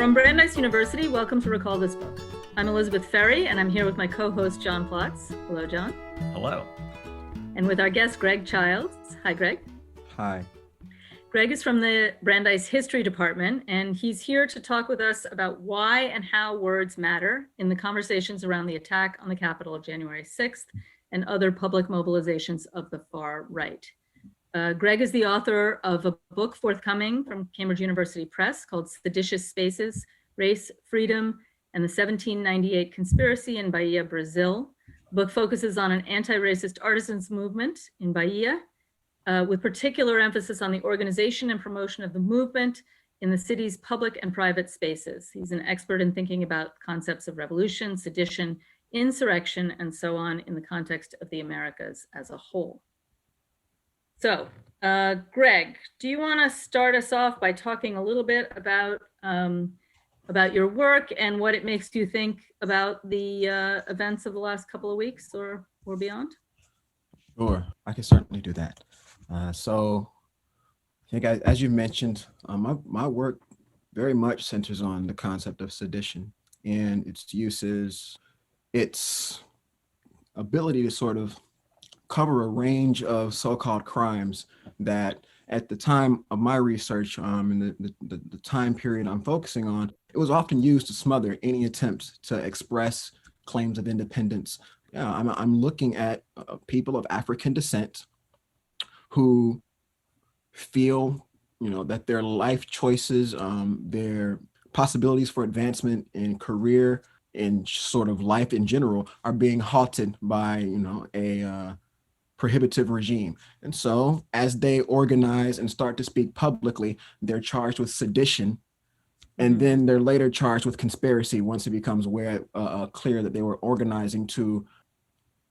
From Brandeis University, welcome to Recall This Book. I'm Elizabeth Ferry, and I'm here with my co-host, John Plotz. Hello, John. Hello. And with our guest, Greg Childs. Hi, Greg. Hi. Greg is from the Brandeis History Department, and he's here to talk with us about why and how words matter in the conversations around the attack on the Capitol of January 6th and other public mobilizations of the far right. Greg is the author of a book forthcoming from Cambridge University Press called Seditious Spaces, Race, Freedom, and the 1798 Conspiracy in Bahia, Brazil. The book focuses on an anti-racist artisans movement in Bahia, with particular emphasis on the organization and promotion of the movement in the city's public and private spaces. He's an expert in thinking about concepts of revolution, sedition, insurrection, and so on in the context of the Americas as a whole. So, Greg, do you want to start us off by talking a little bit about your work and what it makes you think about the events of the last couple of weeks or beyond? Sure, I can certainly do that. So, I think as you mentioned, my work very much centers on the concept of sedition and its uses, its ability to sort of cover a range of so-called crimes that at the time of my research, in the time period I'm focusing on, it was often used to smother any attempt to express claims of independence. Yeah, I'm looking at people of African descent who feel, that their life choices, their possibilities for advancement in career and sort of life in general are being halted by, a prohibitive regime. And so as they organize and start to speak publicly, they're charged with sedition. And then they're later charged with conspiracy once it becomes clear that they were organizing to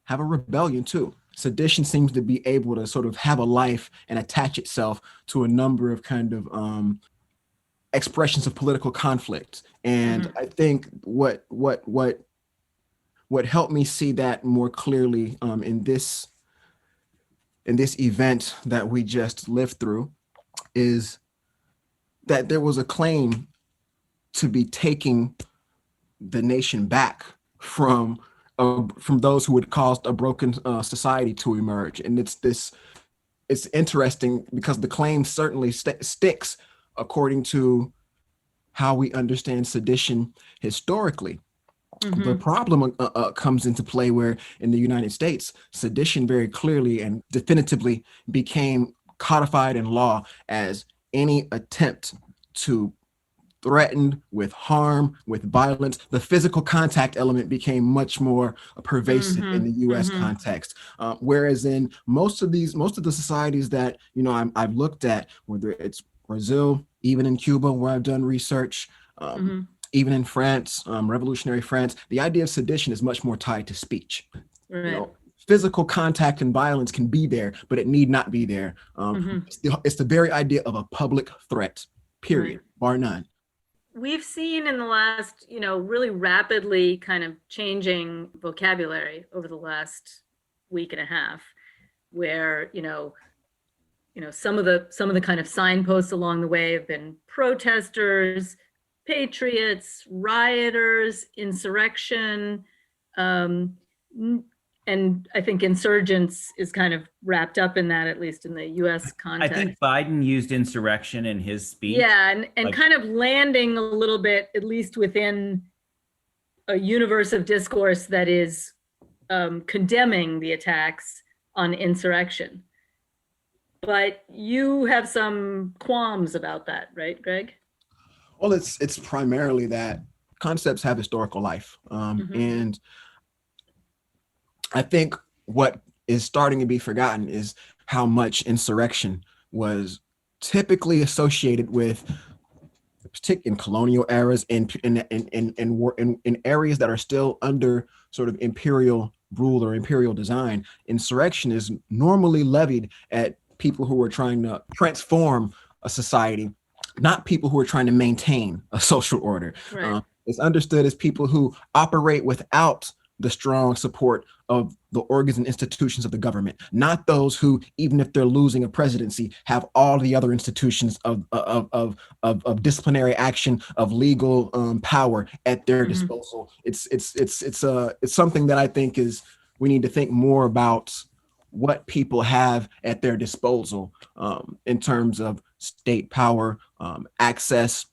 have a rebellion too. Sedition seems to be able to sort of have a life and attach itself to a number of kind of expressions of political conflict. And I think what helped me see that more clearly in this event that we just lived through is that there was a claim to be taking the nation back from those who had caused a broken society to emerge. And it's interesting because the claim certainly sticks according to how we understand sedition historically. The problem comes into play where in the United States, sedition very clearly and definitively became codified in law as any attempt to threaten with harm, with violence. The physical contact element became much more pervasive in the U.S. context. Whereas in most of the societies that, I've looked at, whether it's Brazil, even in Cuba, where I've done research, even in France, revolutionary France, the idea of sedition is much more tied to speech. Right. Physical contact and violence can be there, but it need not be there. It's the very idea of a public threat, period, bar none. We've seen in the last, really rapidly kind of changing vocabulary over the last week and a half, where, some of the kind of signposts along the way have been protesters, patriots, rioters, insurrection, and I think insurgents is kind of wrapped up in that, at least in the U.S. context. I think Biden used insurrection in his speech. Yeah, and kind of landing a little bit, at least within a universe of discourse that is condemning the attacks on insurrection. But you have some qualms about that, right, Greg? Well, it's primarily that concepts have historical life. And I think what is starting to be forgotten is how much insurrection was typically associated with, particularly in colonial eras and in areas that are still under sort of imperial rule or imperial design. Insurrection is normally levied at people who are trying to transform a society, not people who are trying to maintain a social order. Right. It's understood as people who operate without the strong support of the organs and institutions of the government, not those who, even if they're losing a presidency, have all the other institutions of disciplinary action, of legal power at their disposal. It's something that I think is, we need to think more about what people have at their disposal in terms of state power, access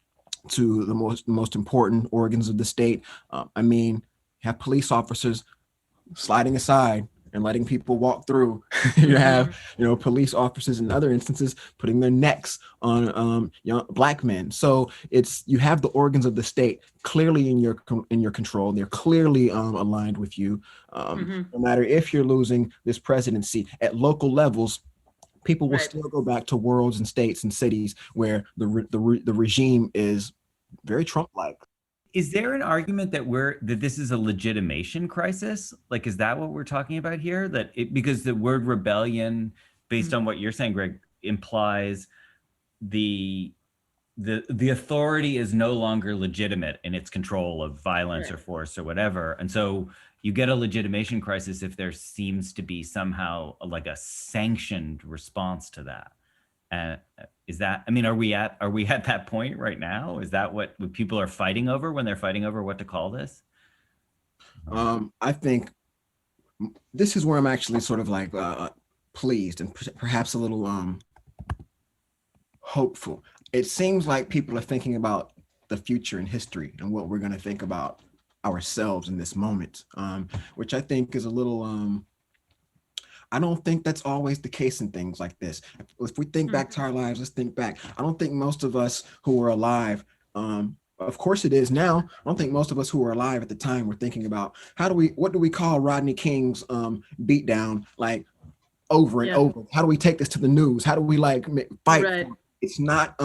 to the most important organs of the state. I mean, have police officers sliding aside and letting people walk through. You have, police officers in other instances putting their necks on young black men. So you have the organs of the state clearly in your control. They're clearly aligned with you. No matter if you're losing this presidency at local levels, people will still go back to worlds and states and cities where the regime is very Trump-like. Is there an argument that this is a legitimation crisis? Like, is that what we're talking about here? Because the word rebellion, based on what you're saying, Greg, implies the authority is no longer legitimate in its control of violence or force or whatever. And so you get a legitimation crisis if there seems to be somehow like a sanctioned response to that. Is that, I mean, are we at that point right now? Is that what people are fighting over when they're fighting over what to call this? I think this is where I'm actually sort of like pleased and perhaps a little hopeful. It seems like people are thinking about the future and history and what we're going to think about ourselves in this moment, which I think is a little I don't think that's always the case in things like this. If we think back to our lives, let's think back. I don't think most of us who were alive, of course it is now, I don't think most of us who were alive at the time were thinking about what do we call Rodney King's beatdown, like over and over? How do we take this to the news? How do we like fight? Right. It's not,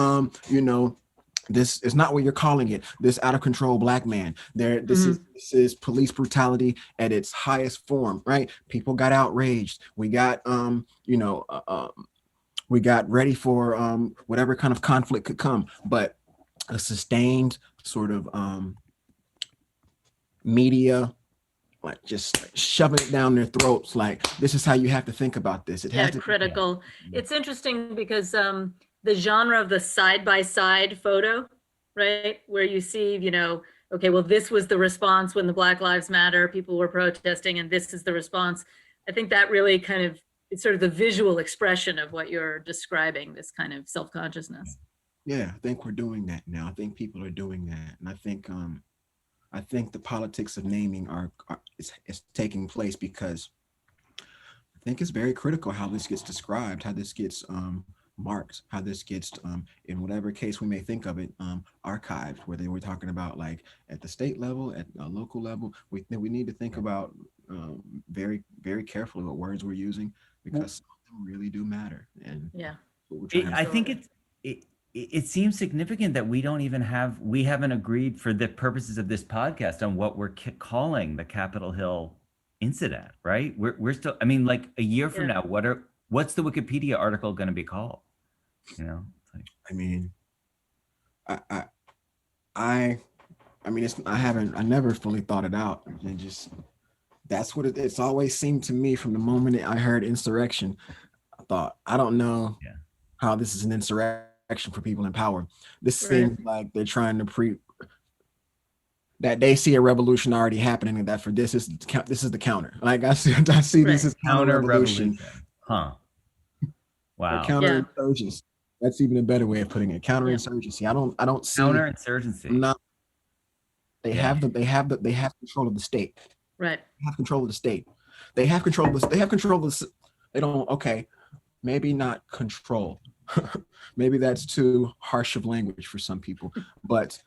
this is not what you're calling it. This out of control black man. This is police brutality at its highest form, right? People got outraged. We got we got ready for whatever kind of conflict could come, but a sustained sort of media, like just shoving it down their throats. Like, this is how you have to think about this. It has to critical. It's interesting because the genre of the side-by-side photo, right? Where you see, okay, well, this was the response when the Black Lives Matter people were protesting, and this is the response. I think that really it's sort of the visual expression of what you're describing, this kind of self-consciousness. Yeah, I think we're doing that now. I think people are doing that. And I think the politics of naming is taking place because I think it's very critical how this gets described, how this gets marked, how this gets in whatever case we may think of it, archived, where they were talking about like at the state level, at a local level. We need to think about very, very carefully what words we're using, because some of them really do matter. And I think it seems significant that we haven't agreed for the purposes of this podcast on what we're calling the Capitol Hill incident, right? We're still, I mean, like a year from now, what's the Wikipedia article going to be called? I mean, I never fully thought it out. And just, that's what it's always seemed to me from the moment I heard insurrection. I thought, I don't know how this is an insurrection for people in power. This seems like they're trying to that they see a revolution already happening, and that for this is the counter. Like I see this as counter revolution. Huh. Wow. Counterinsurgency. That's even a better way of putting it. Counterinsurgency. I don't see counterinsurgency. They have control of the state. Right. They have control of the state. They have control of this. They don't, okay, maybe not control. Maybe that's too harsh of language for some people, but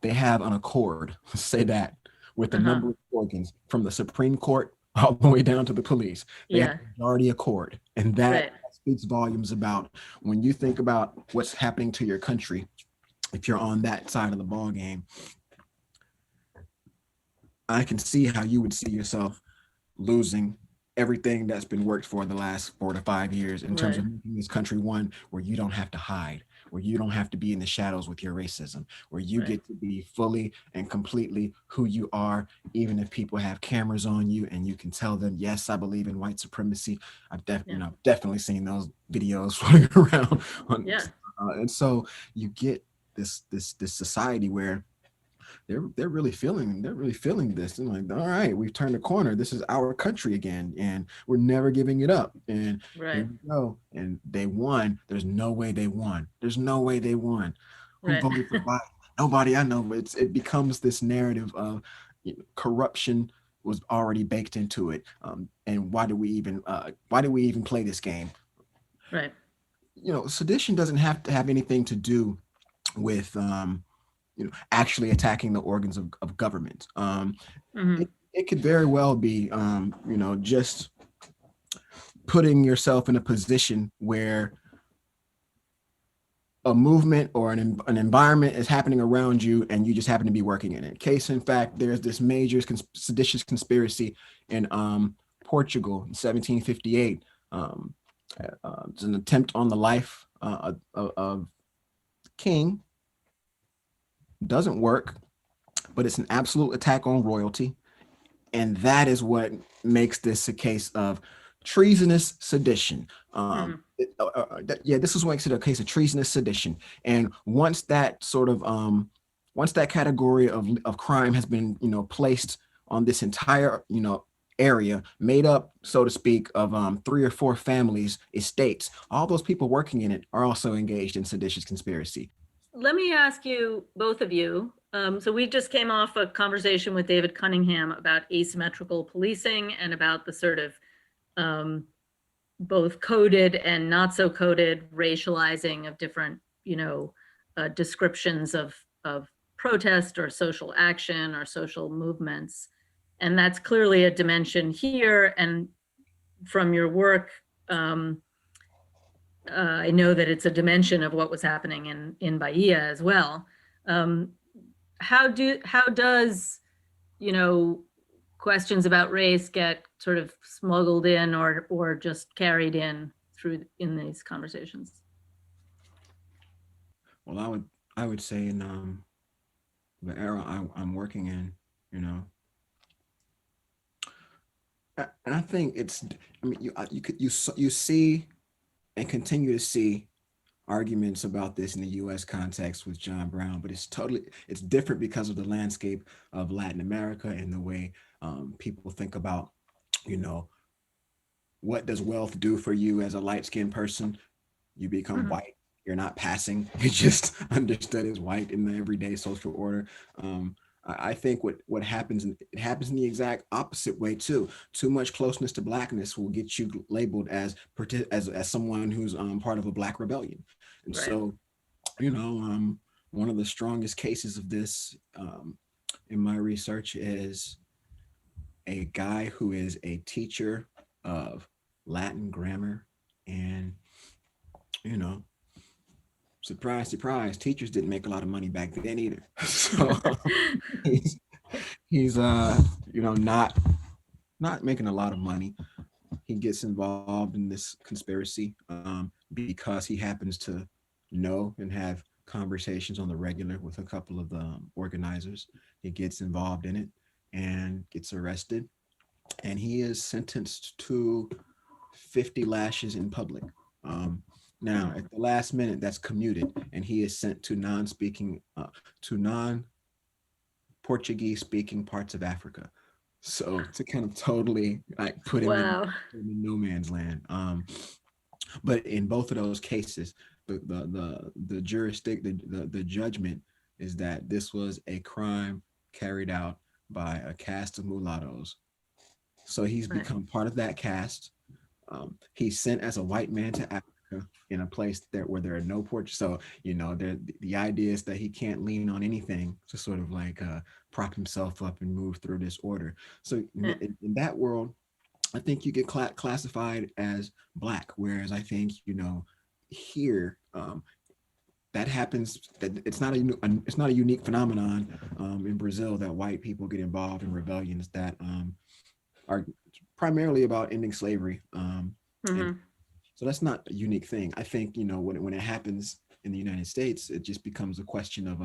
they have an accord, let's say that, with a number of organs from the Supreme Court all the way down to the police. They have a majority accord. And that speaks volumes about when you think about what's happening to your country, if you're on that side of the ball game. I can see how you would see yourself losing everything that's been worked for the last 4 to 5 years in terms of making this country one where you don't have to hide, where you don't have to be in the shadows with your racism, where you Right. get to be fully and completely who you are, even if people have cameras on you and you can tell them, yes, I believe in white supremacy. Yeah. I've definitely seen those videos floating around. Yeah. And so you get this society where they're really feeling this, and like, all right, we've turned a corner, this is our country again, and we're never giving it up, and here Right. we go, and they won. There's no way they won. There's no way they won. Who Right. voted for Biden? Nobody I know. But it becomes this narrative of, corruption was already baked into it, and why do we even play this game? Right. Sedition doesn't have to have anything to do with actually attacking the organs of government. Hmm. It could very well be, just putting yourself in a position where a movement or an environment is happening around you and you just happen to be working in it. Case in fact, there's this major seditious conspiracy in Portugal in 1758. It's an attempt on the life of king. Doesn't work, but it's an absolute attack on royalty. And that is what makes this a case of treasonous sedition. Hmm. This is what makes it a case of treasonous sedition. And once that category of crime has been, placed on this entire, area made up, so to speak, of 3 or 4 families, estates, all those people working in it are also engaged in seditious conspiracy. Let me ask you, both of you. So we just came off a conversation with David Cunningham about asymmetrical policing and about the sort of um, both coded and not so coded racializing of different, descriptions of protest or social action or social movements. And that's clearly a dimension here. And from your work, I know that it's a dimension of what was happening in Bahia as well. Um, how does, you know, questions about race get sort of smuggled in or just carried in these conversations? Well, I would say in the era I'm working in, you know, and I think it's, I mean, you see and continue to see arguments about this in the U.S. context with John Brown, but it's different because of the landscape of Latin America and the way people think about, you know, what does wealth do for you as a light skinned person? You become Mhm. white. You're not passing. You're just understood as white in the everyday social order. I think what happens, it happens in the exact opposite way too. Too much closeness to blackness will get you labeled as someone who's part of a black rebellion. And Right. so, one of the strongest cases of this in my research is a guy who is a teacher of Latin grammar, and you know, surprise, surprise, teachers didn't make a lot of money back then either. So he's not making a lot of money. He gets involved in this conspiracy because he happens to know and have conversations on the regular with a couple of the organizers. He gets involved in it and gets arrested, and he is sentenced to 50 lashes in public. Now, at the last minute, that's commuted, and he is sent to non-Portuguese speaking parts of Africa. So to kind of totally like put him Wow. in no man's land. But in both of those cases, the judgment is that this was a crime carried out by a caste of mulattoes. So he's Right. become part of that caste. He's sent as a white man to Africa in a place where there are no ports. So, the idea is that he can't lean on anything to sort of like prop himself up and move through this order. So Yeah. in that world, I think you get classified as black, whereas I think, here, that happens. That it's not a unique phenomenon in Brazil that white people get involved in rebellions that are primarily about ending slavery. And Hmm. so that's not a unique thing. I think, when it happens in the United States, it just becomes a question of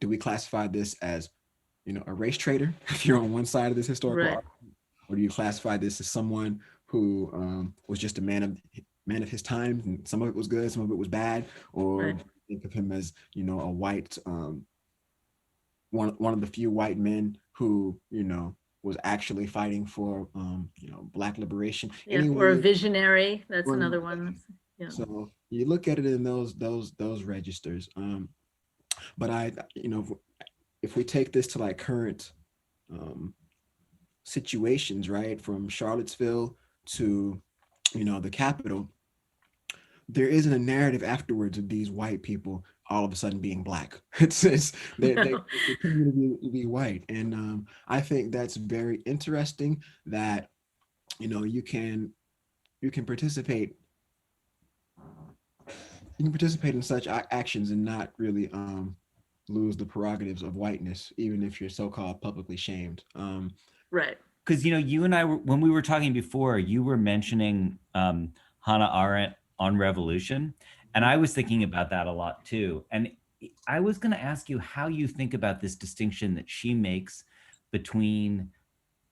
do we classify this as, a race traitor if you're on one side of this historical Right. arc, or do you classify this as someone who was just a man of his time, and some of it was good, some of it was bad, or Right. think of him as a white one of the few white men who was actually fighting for black liberation. Yeah. Or a Anyway, visionary. That's another one. Yeah. so you look at it in those registers. But if we take this to like current situations, right, from Charlottesville to the Capitol, there isn't a narrative afterwards of these white people all of a sudden being black. They continue to be white, and I think that's very interesting. That you can participate in such actions and not really lose the prerogatives of whiteness, even if you're so-called publicly shamed. Right. Because you and I were, when we were talking before, you were mentioning Hannah Arendt on revolution, and I was thinking about that a lot too. And I was going to ask you how you think about this distinction that she makes between,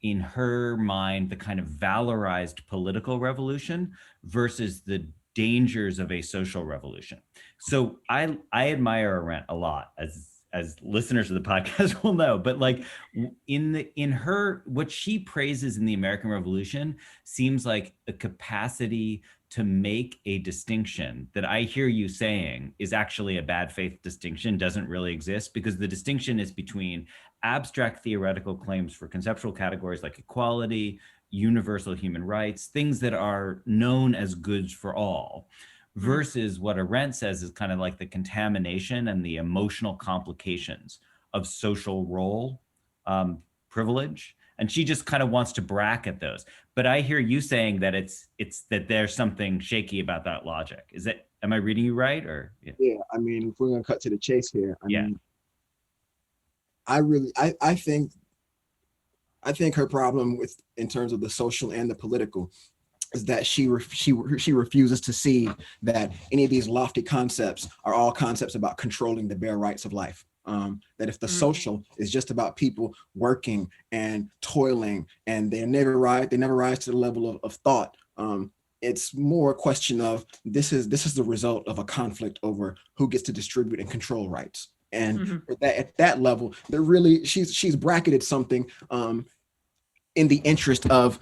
in her mind, the kind of valorized political revolution versus the dangers of a social revolution. So I admire Arendt a lot, as listeners of the podcast will know, but like in her, what she praises in the American Revolution seems like a capacity to make a distinction that I hear you saying is actually a bad faith distinction, doesn't really exist, because the distinction is between abstract theoretical claims for conceptual categories like equality, universal human rights, things that are known as goods for all, versus what Arendt says is kind of like the contamination and the emotional complications of social role privilege. And she just kind of wants to bracket those. But I hear you saying that it's that there's something shaky about that logic. Is it, am I reading you right? Or Yeah, I mean, if we're gonna cut to the chase here, I yeah. mean, I think her problem with, in terms of the social and the political, is that she refuses to see that any of these lofty concepts are all concepts about controlling the bare rights of life. That if the social is just about people working and toiling, and they never rise to the level of thought. It's more a question of this is the result of a conflict over who gets to distribute and control rights. And at that level, they're really, she's bracketed something in the interest of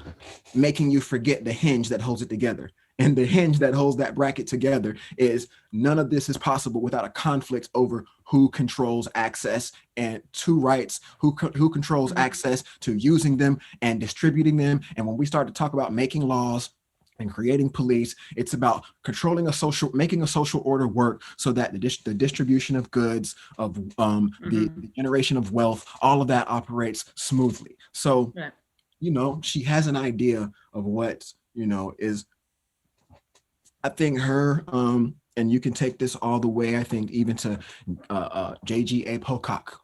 making you forget the hinge that holds it together. And the hinge that holds that bracket together is none of this is possible without a conflict over who controls access and to rights, who controls access to using them and distributing them. And when we start to talk about making laws and creating police, it's about making a social order work so that the distribution of goods, of the generation of wealth, all of that operates smoothly. So, she has an idea of what, is, I think her, and you can take this all the way, I think, even to J.G.A. Pocock,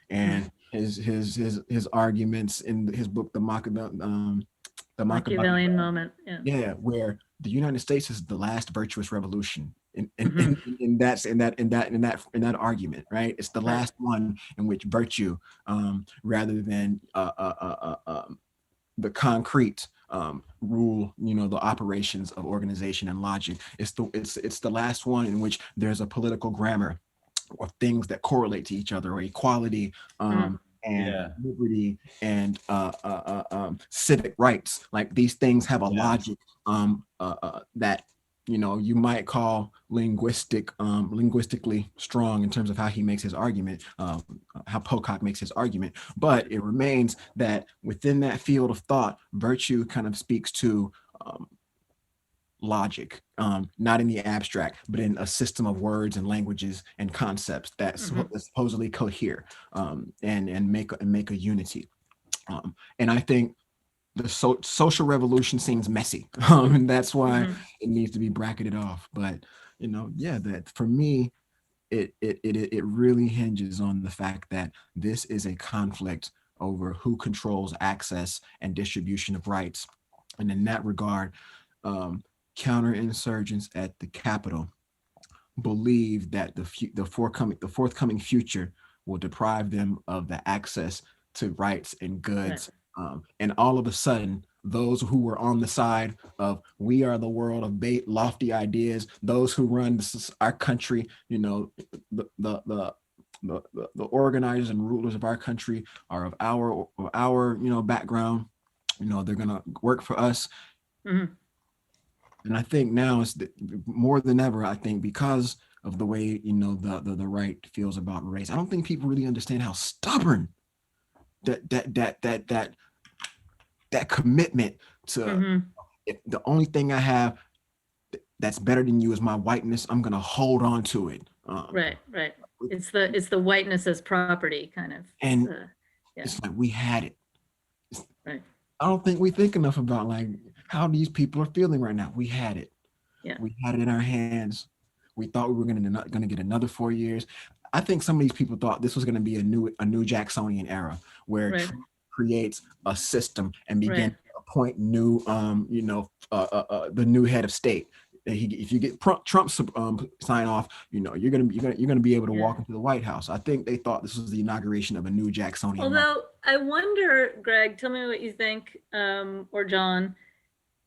and his arguments in his book, the Machiavellian moment. Yeah, where the United States is the last virtuous revolution in that argument, right? It's the last one in which virtue, rather than the concrete rule, the operations of organization and logic. It's the last one in which there's a political grammar of things that correlate to each other, or equality, and liberty, and civic rights. Like, these things have a logic that you might call linguistically strong in terms of how he makes his argument, how Pocock makes his argument. But it remains that within that field of thought, virtue kind of speaks to logic, not in the abstract, but in a system of words and languages and concepts that supposedly cohere, and make a unity. And I think the social revolution seems messy, and that's why it needs to be bracketed off. But that for me, it really hinges on the fact that this is a conflict over who controls access and distribution of rights. And in that regard, counterinsurgents at the Capitol believe that the forthcoming future will deprive them of the access to rights and Right. goods. And all of a sudden, those who were on the side of we are the world of lofty ideas, those who run our country, the organizers and rulers of our country are of our background. They're gonna work for us. Mhm. And I think now it's more than ever. I think because of the way the right feels about race, I don't think people really understand how stubborn that commitment to Mhm. if the only thing I have that's better than you is my whiteness. I'm gonna hold on to it. Right, right. It's the whiteness as property kind of. And Yeah, it's like we had it. right. I don't think we think enough about like how these people are feeling right now. We had it. Yeah, We had it in our hands. We thought we were gonna get another 4 years. I think some of these people thought this was gonna be a new Jacksonian era where right, Trump creates a system and begin right. to appoint new the new head of state. If you get Trump's sign off, you're gonna be able to Yeah. walk into the White House. I think they thought this was the inauguration of a new Jacksonian moment. Although I wonder, Greg, tell me what you think, or John,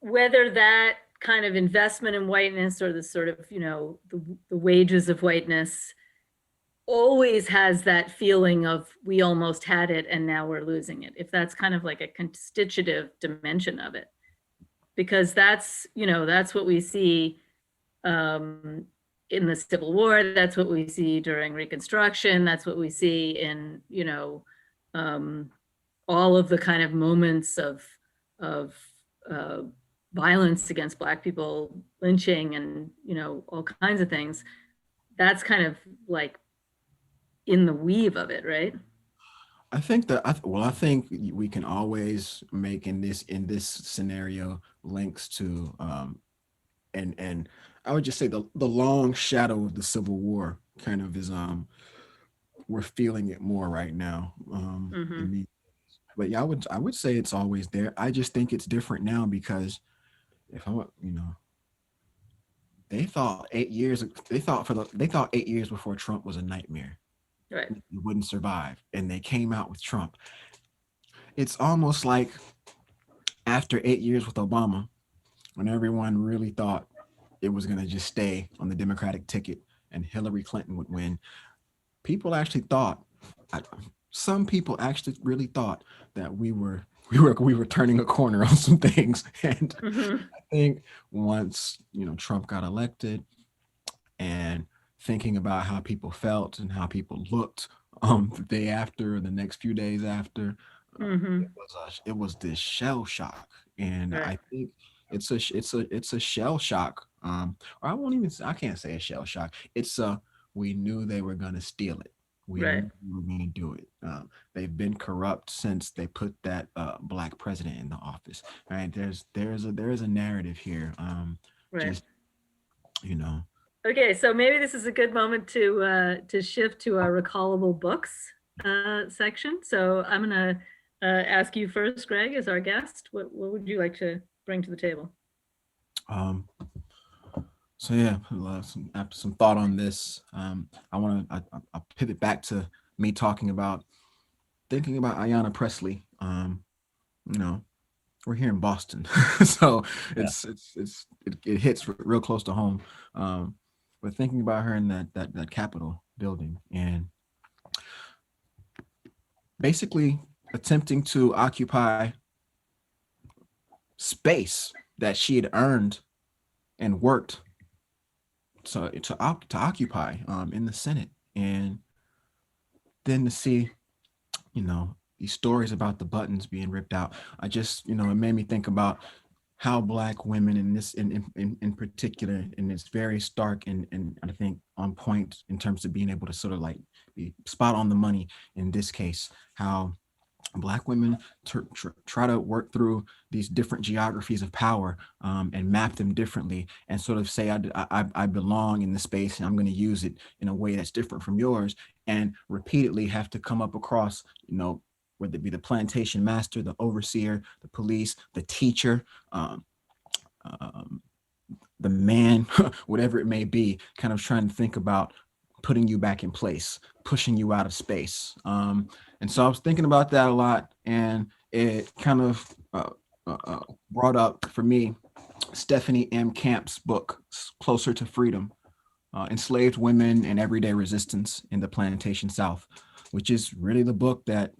whether that kind of investment in whiteness or the sort of, the wages of whiteness always has that feeling of we almost had it and now we're losing it. If that's kind of like a constitutive dimension of it, because that's what we see um, in the Civil War. That's what we see during Reconstruction. That's what we see in, um, all of the kind of moments of uh, violence against Black people, lynching, and all kinds of things. That's kind of like in the weave of it, right? I think that I think we can always make in this scenario links to and I would just say the long shadow of the Civil War kind of is we're feeling it more right now. Mm-hmm. In the But yeah, I would say it's always there. I just think it's different now because if I they thought 8 years they thought 8 years before Trump was a nightmare. Right. It wouldn't survive, and they came out with Trump. It's almost like after 8 years with Obama, when everyone really thought it was going to just stay on the Democratic ticket and Hillary Clinton would win, people actually thought, I, some people actually really thought that we were turning a corner on some things. And Mm-hmm. I think once Trump got elected and thinking about how people felt and how people looked the day after, the next few days after, Mm-hmm. it was this shell shock, and Right. I think it's a shell shock. Or I can't say a shell shock. It's a we knew they were gonna steal it. We Right. knew we were gonna do it. They've been corrupt since they put that black president in the office. Right? There is a narrative here. Right. Just you know. Okay, so maybe this is a good moment to shift to our recallable books section. So I'm gonna ask you first, Greg, as our guest. What would you like to bring to the table? Um, So yeah, after some thought on this, I'll pivot back to me thinking about Ayanna Presley. You know, we're here in Boston, so Yeah. it hits real close to home. But thinking about her in that Capitol building and basically attempting to occupy space that she had earned and worked to occupy in the Senate, and then to see these stories about the buttons being ripped out. I just it made me think about how Black women in particular, and it's very stark and I think on point in terms of being able to sort of like be spot on the money in this case, how Black women try to work through these different geographies of power and map them differently and sort of say, I belong in the space and I'm going to use it in a way that's different from yours, and repeatedly have to come up across, whether it be the plantation master, the overseer, the police, the teacher, um, the man, whatever it may be, kind of trying to think about putting you back in place, pushing you out of space. And so I was thinking about that a lot, and it kind of brought up for me Stephanie M. Camp's book, Closer to Freedom, Enslaved Women and Everyday Resistance in the Plantation South, which is really the book that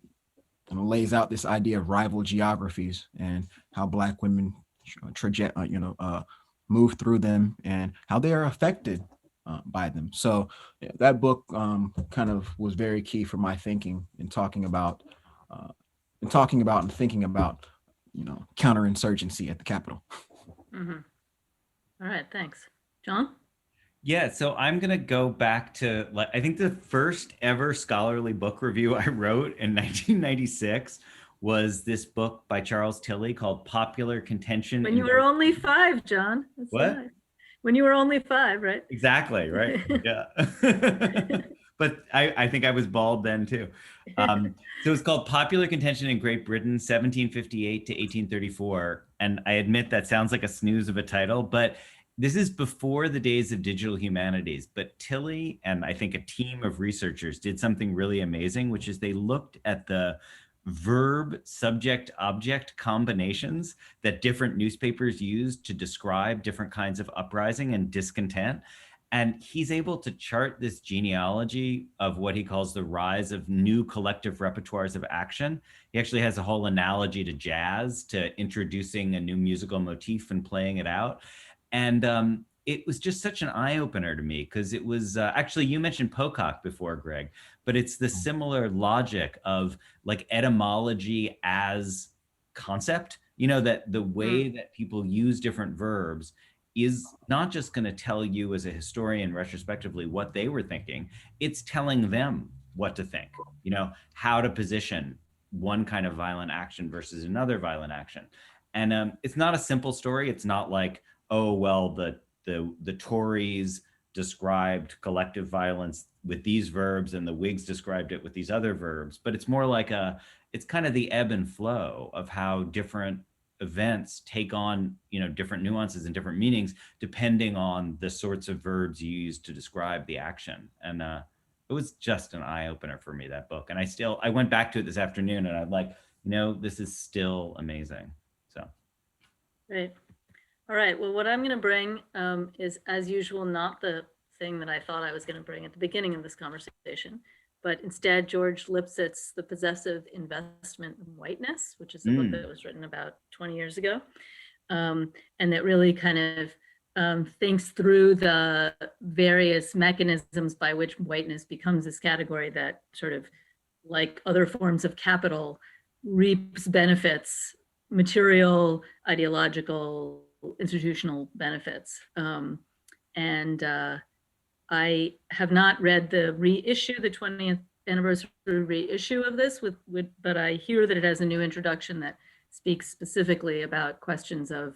lays out this idea of rival geographies and how Black women move through them and how they are affected by them. So that book kind of was very key for my thinking in talking about and thinking about, counterinsurgency at the Capitol. Mhm. All right, thanks. John? Yeah, so I'm gonna go back to like I think the first ever scholarly book review I wrote in 1996 was this book by Charles Tilly called Popular Contention When in you were only 5, John. That's so What? nice. When you were only 5, right? Exactly, right? Yeah. But I think I was bald then too. So it's called Popular Contention in Great Britain, 1758 to 1834. And I admit that sounds like a snooze of a title, but this is before the days of digital humanities. But Tilly and I think a team of researchers did something really amazing, which is they looked at the verb subject object combinations that different newspapers used to describe different kinds of uprising and discontent. And he's able to chart this genealogy of what he calls the rise of new collective repertoires of action. He actually has a whole analogy to jazz, to introducing a new musical motif and playing it out. And it was just such an eye opener to me because it was actually, you mentioned Pocock before, Greg, but it's the similar logic of like etymology as concept, that the way that people use different verbs is not just going to tell you as a historian retrospectively what they were thinking, it's telling them what to think, how to position one kind of violent action versus another violent action. And it's not a simple story. It's not like, oh, well, the Tories described collective violence with these verbs and the Whigs described it with these other verbs, but it's more like it's kind of the ebb and flow of how different events take on, different nuances and different meanings depending on the sorts of verbs you use to describe the action. And it was just an eye opener for me, that book. And I went back to it this afternoon and I'm like, this is still amazing. So. Great. All right. Well, what I'm going to bring is, as usual, not the thing that I thought I was going to bring at the beginning of this conversation, but instead George Lipsitz's The Possessive Investment in Whiteness, which is a book that was written about 20 years ago, and that really kind of thinks through the various mechanisms by which whiteness becomes this category that sort of, like other forms of capital, reaps benefits, material, ideological, institutional benefits. I have not read the reissue, the 20th anniversary reissue of this, but I hear that it has a new introduction that speaks specifically about questions of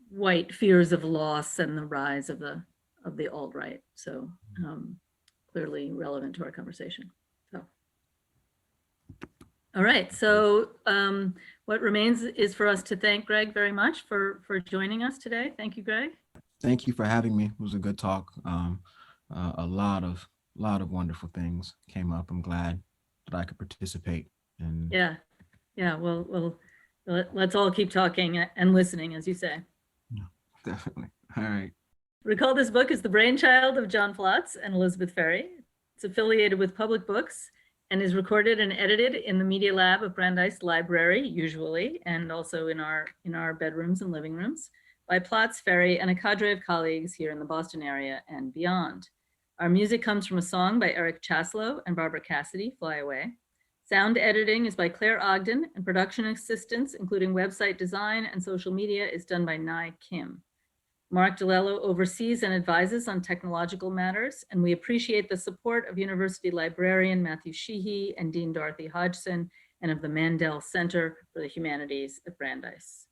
white fears of loss and the rise of the alt-right. So clearly relevant to our conversation. So, all right. So what remains is for us to thank Greg very much for joining us today. Thank you, Greg. Thank you for having me. It was a good talk. A lot of wonderful things came up. I'm glad that I could participate. And yeah. Well, let's all keep talking and listening, as you say. Definitely. All right. Recall this book is the brainchild of John Flotz and Elizabeth Ferry. It's affiliated with Public Books and is recorded and edited in the Media Lab of Brandeis Library, usually, and also in our bedrooms and living rooms, by Plotz, Ferry, and a cadre of colleagues here in the Boston area and beyond. Our music comes from a song by Eric Chaslow and Barbara Cassidy, Fly Away. Sound editing is by Claire Ogden, and production assistance, including website design and social media, is done by Nai Kim. Mark DeLello oversees and advises on technological matters, and we appreciate the support of University librarian Matthew Sheehy and Dean Dorothy Hodgson, and of the Mandel Center for the Humanities at Brandeis.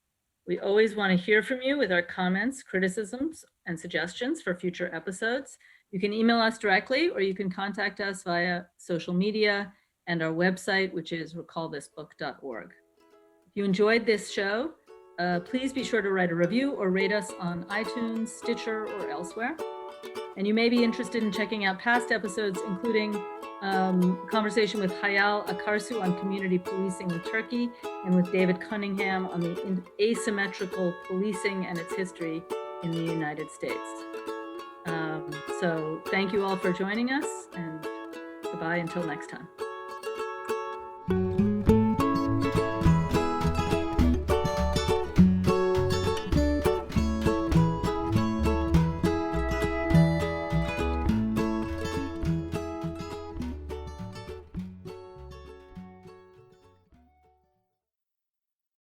We always want to hear from you with our comments, criticisms, and suggestions for future episodes. You can email us directly, or you can contact us via social media and our website, which is recallthisbook.org. If you enjoyed this show, Please be sure to write a review or rate us on iTunes, Stitcher, or elsewhere. And you may be interested in checking out past episodes, including conversation with Hayal Akarsu on community policing in Turkey, and with David Cunningham on the asymmetrical policing and its history in the United States. So thank you all for joining us, and goodbye until next time.